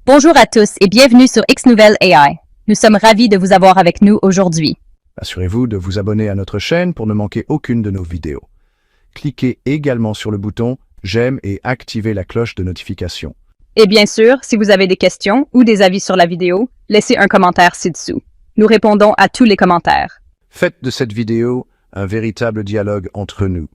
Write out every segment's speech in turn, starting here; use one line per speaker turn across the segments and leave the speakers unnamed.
Bonjour à tous et bienvenue sur X-Nouvelle AI. Nous sommes ravis de vous avoir avec nous aujourd'hui.
Assurez-vous de vous abonner à notre chaîne pour ne manquer aucune de nos vidéos. Cliquez également sur le bouton « J'aime » et activez la cloche de notification.
Et bien sûr, si vous avez des questions ou des avis sur la vidéo, laissez un commentaire ci-dessous. Nous répondons à tous les commentaires.
Faites de cette vidéo un véritable dialogue entre nous.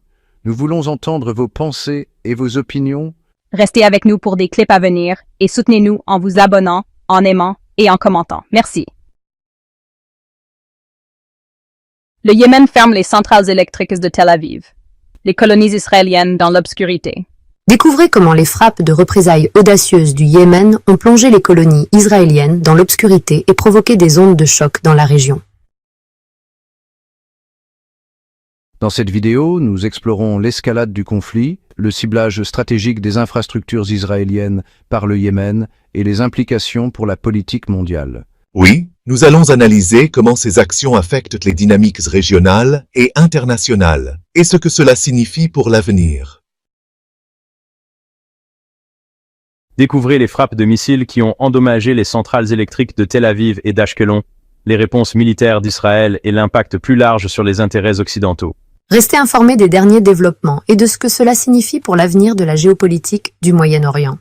Nous voulons entendre vos pensées et vos opinions.
Restez avec nous pour des clips à venir et soutenez-nous en vous abonnant, en aimant et en commentant. Merci. Le Yémen ferme les centrales électriques de Tel Aviv. Les colonies israéliennes dans l'obscurité.
Découvrez comment les frappes de représailles audacieuses du Yémen ont plongé les colonies israéliennes dans l'obscurité et provoqué des ondes de choc dans la région.
Dans cette vidéo, nous explorons l'escalade du conflit, le ciblage stratégique des infrastructures israéliennes par le Yémen et les implications pour la politique mondiale.
Oui, nous allons analyser comment ces actions affectent les dynamiques régionales et internationales, et ce que cela signifie pour l'avenir.
Découvrez les frappes de missiles qui ont endommagé les centrales électriques de Tel Aviv et d'Ashkelon, les réponses militaires d'Israël et l'impact plus large sur les intérêts occidentaux.
Restez informés des derniers développements et de ce que cela signifie pour l'avenir de la géopolitique du Moyen-Orient.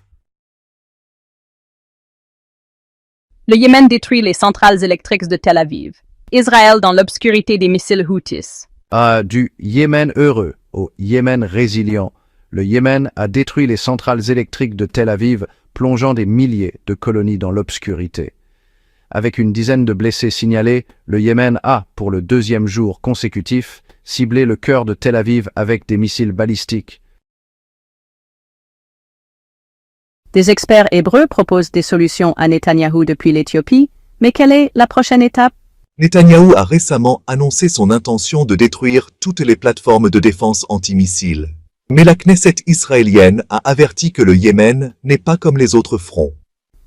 Le Yémen détruit les centrales électriques de Tel Aviv. Israël dans l'obscurité des missiles Houthis.
Du Yémen heureux au Yémen résilient, le Yémen a détruit les centrales électriques de Tel Aviv, plongeant des milliers de colonies dans l'obscurité. Avec une dizaine de blessés signalés, le Yémen a, pour le deuxième jour consécutif, ciblé le cœur de Tel Aviv avec des missiles balistiques.
Des experts hébreux proposent des solutions à Netanyahou depuis l'Éthiopie, mais quelle est la prochaine étape?
Netanyahou a récemment annoncé son intention de détruire toutes les plateformes de défense antimissiles. Mais la Knesset israélienne a averti que le Yémen n'est pas comme les autres fronts.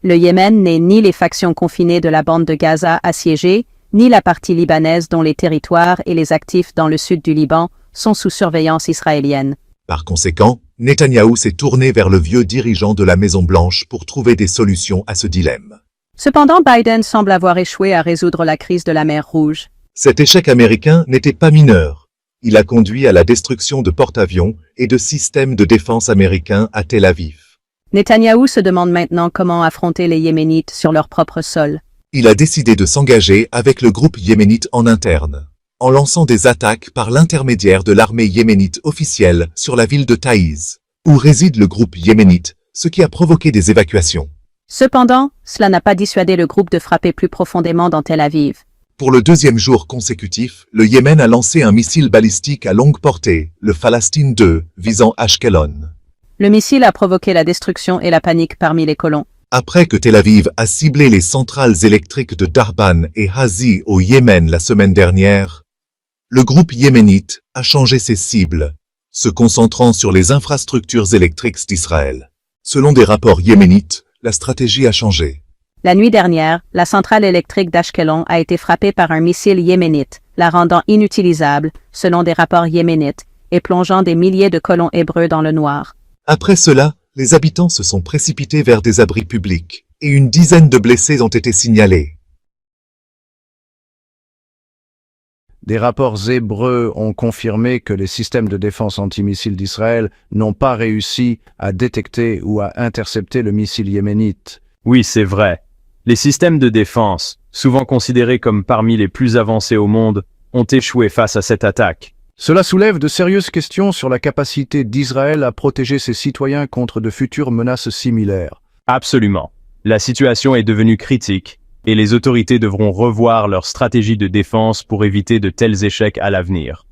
Le Yémen n'est ni les factions confinées de la bande de Gaza assiégées, ni la partie libanaise dont les territoires et les actifs dans le sud du Liban sont sous surveillance israélienne.
Par conséquent, Netanyahou s'est tourné vers le vieux dirigeant de la Maison-Blanche pour trouver des solutions à ce dilemme.
Cependant, Biden semble avoir échoué à résoudre la crise de la mer Rouge.
Cet échec américain n'était pas mineur. Il a conduit à la destruction de porte-avions et de systèmes de défense américains à Tel Aviv.
Netanyahou se demande maintenant comment affronter les Yéménites sur leur propre sol.
Il a décidé de s'engager avec le groupe yéménite en interne, en lançant des attaques par l'intermédiaire de l'armée yéménite officielle sur la ville de Taïz, où réside le groupe yéménite, ce qui a provoqué des évacuations.
Cependant, cela n'a pas dissuadé le groupe de frapper plus profondément dans Tel Aviv.
Pour le deuxième jour consécutif, le Yémen a lancé un missile balistique à longue portée, le Falastine 2, visant Ashkelon.
Le missile a provoqué la destruction et la panique parmi les colons.
Après que Tel Aviv a ciblé les centrales électriques de Darban et Hazi au Yémen la semaine dernière, le groupe yéménite a changé ses cibles, se concentrant sur les infrastructures électriques d'Israël. Selon des rapports yéménites, la stratégie a changé.
La nuit dernière, la centrale électrique d'Ashkelon a été frappée par un missile yéménite, la rendant inutilisable, selon des rapports yéménites, et plongeant des milliers de colons hébreux dans le noir.
Après cela, les habitants se sont précipités vers des abris publics, et une dizaine de blessés ont été signalés.
Des rapports hébreux ont confirmé que les systèmes de défense antimissiles d'Israël n'ont pas réussi à détecter ou à intercepter le missile yéménite.
Oui, c'est vrai. Les systèmes de défense, souvent considérés comme parmi les plus avancés au monde, ont échoué face à cette attaque.
Cela soulève de sérieuses questions sur la capacité d'Israël à protéger ses citoyens contre de futures menaces similaires.
Absolument. La situation est devenue critique, et les autorités devront revoir leur stratégie de défense pour éviter de tels échecs à l'avenir.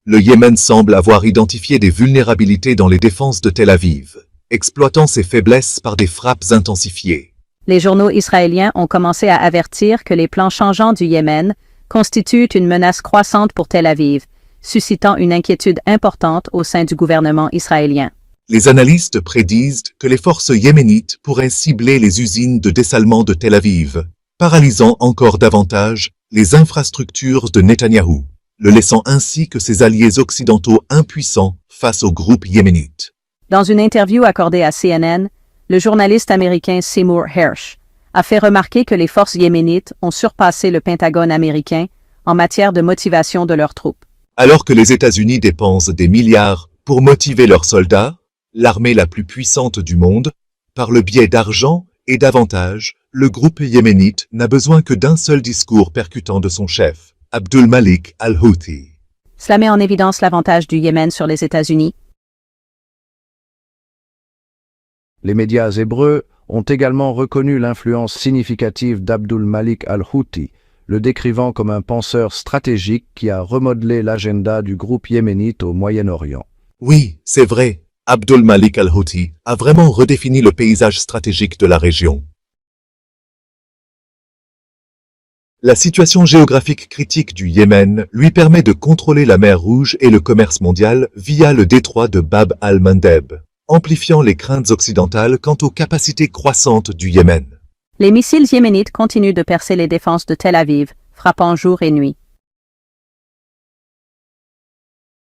Le Yémen semble avoir identifié des vulnérabilités dans les défenses de Tel Aviv, exploitant ces faiblesses par des frappes intensifiées.
Les journaux israéliens ont commencé à avertir que les plans changeants du Yémen constituent une menace croissante pour Tel Aviv, suscitant une inquiétude importante au sein du gouvernement israélien.
Les analystes prédisent que les forces yéménites pourraient cibler les usines de dessalement de Tel Aviv, paralysant encore davantage les infrastructures de Netanyahou, le laissant ainsi que ses alliés occidentaux impuissants face au groupe yéménite.
Dans une interview accordée à CNN, le journaliste américain Seymour Hersh a fait remarquer que les forces yéménites ont surpassé le Pentagone américain en matière de motivation de leurs troupes.
Alors que les États-Unis dépensent des milliards pour motiver leurs soldats, l'armée la plus puissante du monde, par le biais d'argent et d'avantages, le groupe yéménite n'a besoin que d'un seul discours percutant de son chef, Abdul Malik al-Houthi.
Cela met en évidence l'avantage du Yémen sur les États-Unis.
Les médias hébreux ont également reconnu l'influence significative d'Abdul Malik al-Houthi, le décrivant comme un penseur stratégique qui a remodelé l'agenda du groupe yéménite au Moyen-Orient.
Oui, c'est vrai, Abdul Malik al-Houthi a vraiment redéfini le paysage stratégique de la région. La situation géographique critique du Yémen lui permet de contrôler la mer Rouge et le commerce mondial via le détroit de Bab al-Mandeb, amplifiant les craintes occidentales quant aux capacités croissantes du Yémen.
Les missiles yéménites continuent de percer les défenses de Tel Aviv, frappant jour et nuit.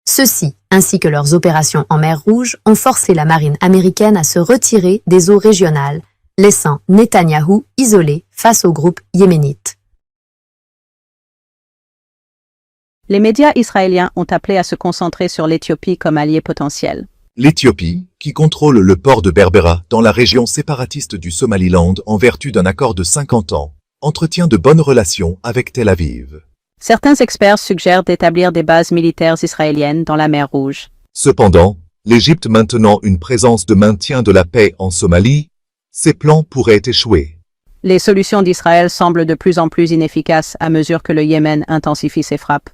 Ceux-ci, ainsi que leurs opérations en mer Rouge, ont forcé la marine américaine à se retirer des eaux régionales, laissant Netanyahou isolé face au groupe yéménite.
Les médias israéliens ont appelé à se concentrer sur l'Éthiopie comme allié potentiel.
L'Éthiopie, qui contrôle le port de Berbera dans la région séparatiste du Somaliland en vertu d'un accord de 50 ans, entretient de bonnes relations avec Tel Aviv.
Certains experts suggèrent d'établir des bases militaires israéliennes dans la mer Rouge.
Cependant, l'Égypte maintenant une présence de maintien de la paix en Somalie, ses plans pourraient échouer.
Les solutions d'Israël semblent de plus en plus inefficaces à mesure que le Yémen intensifie ses frappes.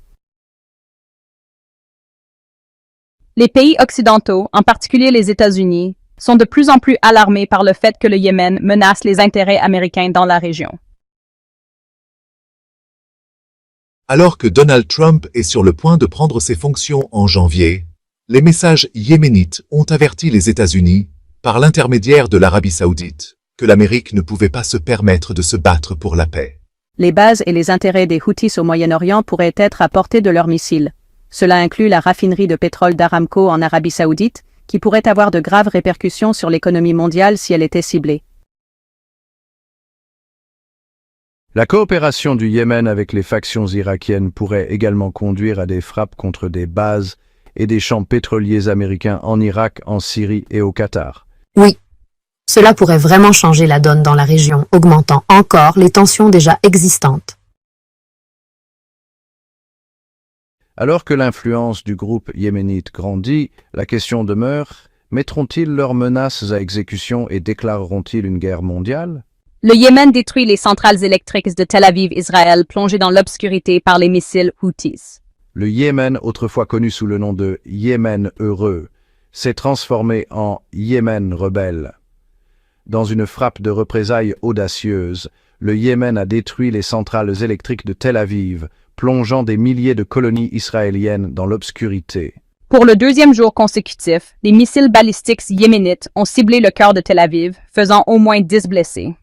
Les pays occidentaux, en particulier les États-Unis, sont de plus en plus alarmés par le fait que le Yémen menace les intérêts américains dans la région.
Alors que Donald Trump est sur le point de prendre ses fonctions en janvier, les messages yéménites ont averti les États-Unis, par l'intermédiaire de l'Arabie saoudite, que l'Amérique ne pouvait pas se permettre de se battre pour la paix.
Les bases et les intérêts des Houthis au Moyen-Orient pourraient être à portée de leurs missiles. Cela inclut la raffinerie de pétrole d'Aramco en Arabie saoudite, qui pourrait avoir de graves répercussions sur l'économie mondiale si elle était ciblée.
La coopération du Yémen avec les factions irakiennes pourrait également conduire à des frappes contre des bases et des champs pétroliers américains en Irak, en Syrie et au Qatar.
Oui, cela pourrait vraiment changer la donne dans la région, augmentant encore les tensions déjà existantes.
Alors que l'influence du groupe yéménite grandit, la question demeure, mettront-ils leurs menaces à exécution et déclareront-ils une guerre mondiale?
Le Yémen détruit les centrales électriques de Tel Aviv, Israël, plongées dans l'obscurité par les missiles Houthis.
Le Yémen, autrefois connu sous le nom de Yémen heureux, s'est transformé en Yémen rebelle. Dans une frappe de représailles audacieuse, le Yémen a détruit les centrales électriques de Tel Aviv, plongeant des milliers de colonies israéliennes dans l'obscurité.
Pour le deuxième jour consécutif, les missiles balistiques yéménites ont ciblé le cœur de Tel Aviv, faisant au moins 10 blessés.